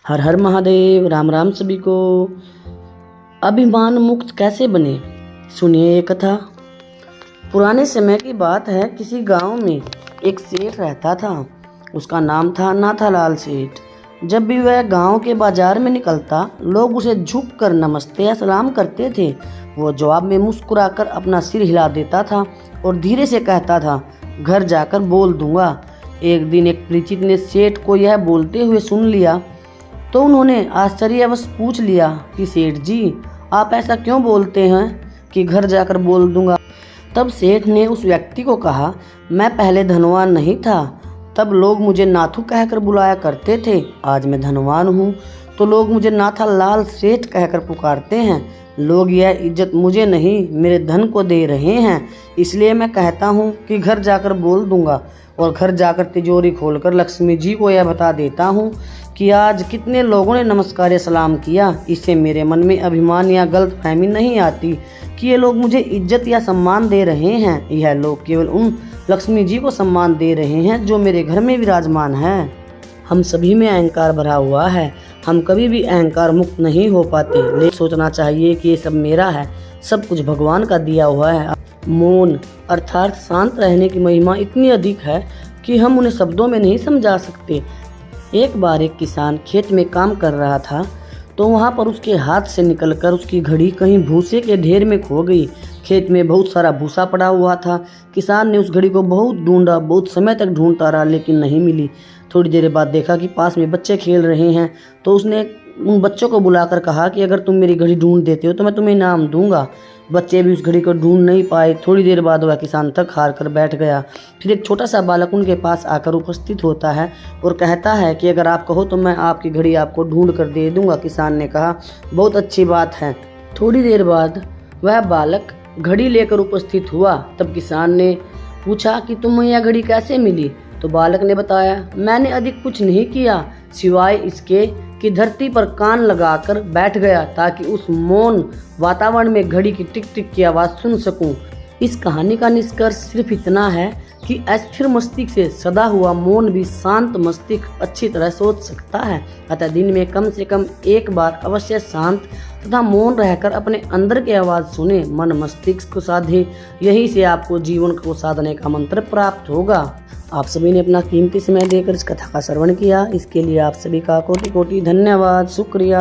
हर हर महादेव। राम राम सभी को। अभिमान मुक्त कैसे बने, सुनिए ये कथा। पुराने समय की बात है। किसी गांव में एक सेठ रहता था। उसका नाम था नाथालाल सेठ। जब भी वह गांव के बाजार में निकलता, लोग उसे झुक कर नमस्ते या सलाम करते थे। वो जवाब में मुस्कुराकर अपना सिर हिला देता था और धीरे से कहता था, घर जाकर बोल दूंगा। एक दिन एक परिचित ने सेठ को यह बोलते हुए सुन लिया तो उन्होंने आश्चर्यवश पूछ लिया कि सेठ जी, आप ऐसा क्यों बोलते हैं कि घर जाकर बोल दूंगा। तब सेठ ने उस व्यक्ति को कहा, मैं पहले धनवान नहीं था, तब लोग मुझे नाथू कहकर बुलाया करते थे। आज मैं धनवान हूँ तो लोग मुझे नाथालाल सेठ कहकर पुकारते हैं। लोग यह इज्जत मुझे नहीं, मेरे धन को दे रहे हैं। इसलिए मैं कहता हूँ कि घर जाकर बोल दूंगा और घर जाकर तिजोरी खोलकर लक्ष्मी जी को यह बता देता हूँ कि आज कितने लोगों ने नमस्कार या सलाम किया। इससे मेरे मन में अभिमान या गलतफहमी नहीं आती कि ये लोग मुझे इज्जत या सम्मान दे रहे हैं। यह लोग केवल उन लक्ष्मी जी को सम्मान दे रहे हैं जो मेरे घर में विराजमान है। हम सभी में अहंकार भरा हुआ है। हम कभी भी अहंकार मुक्त नहीं हो पाते। लेकिन सोचना चाहिए कि ये सब मेरा है, सब कुछ भगवान का दिया हुआ है। मौन अर्थात शांत रहने की महिमा इतनी अधिक है कि हम उन्हें शब्दों में नहीं समझा सकते। एक बार एक किसान खेत में काम कर रहा था तो वहाँ पर उसके हाथ से निकलकर उसकी घड़ी कहीं भूसे के ढेर में खो गई। खेत में बहुत सारा भूसा पड़ा हुआ था। किसान ने उस घड़ी को बहुत ढूंढा, बहुत समय तक ढूंढता रहा लेकिन नहीं मिली। थोड़ी देर बाद देखा कि पास में बच्चे खेल रहे हैं तो उसने उन बच्चों को बुलाकर कहा कि अगर तुम मेरी घड़ी ढूंढ देते हो तो मैं तुम्हें इनाम दूंगा। बच्चे भी उस घड़ी को ढूंढ नहीं पाए। थोड़ी देर बाद वह किसान थक हार कर बैठ गया। फिर एक छोटा सा बालक उनके पास आकर उपस्थित होता है और कहता है कि अगर आप कहो तो मैं आपकी घड़ी आपको ढूंढ कर दे दूंगा। किसान ने कहा, बहुत अच्छी बात है। थोड़ी देर बाद वह बालक घड़ी लेकर उपस्थित हुआ। तब किसान ने पूछा कि तुम्हें यह घड़ी कैसे मिली। तो बालक ने बताया, मैंने अधिक कुछ नहीं किया सिवाय इसके कि धरती पर कान लगाकर बैठ गया ताकि उस मौन वातावरण में घड़ी की टिक टिक की आवाज़ सुन सकूं। इस कहानी का निष्कर्ष सिर्फ इतना है कि अस्थिर मस्तिष्क से सदा हुआ मौन भी शांत मस्तिष्क अच्छी तरह सोच सकता है। अतः दिन में कम से कम एक बार अवश्य शांत तथा मौन रहकर अपने अंदर की आवाज़ सुने, मन मस्तिष्क को साधे। यहीं से आपको जीवन को साधने का मंत्र प्राप्त होगा। आप सभी ने अपना कीमती समय देकर इस कथा का श्रवण किया, इसके लिए आप सभी का कोटि कोटि धन्यवाद, शुक्रिया।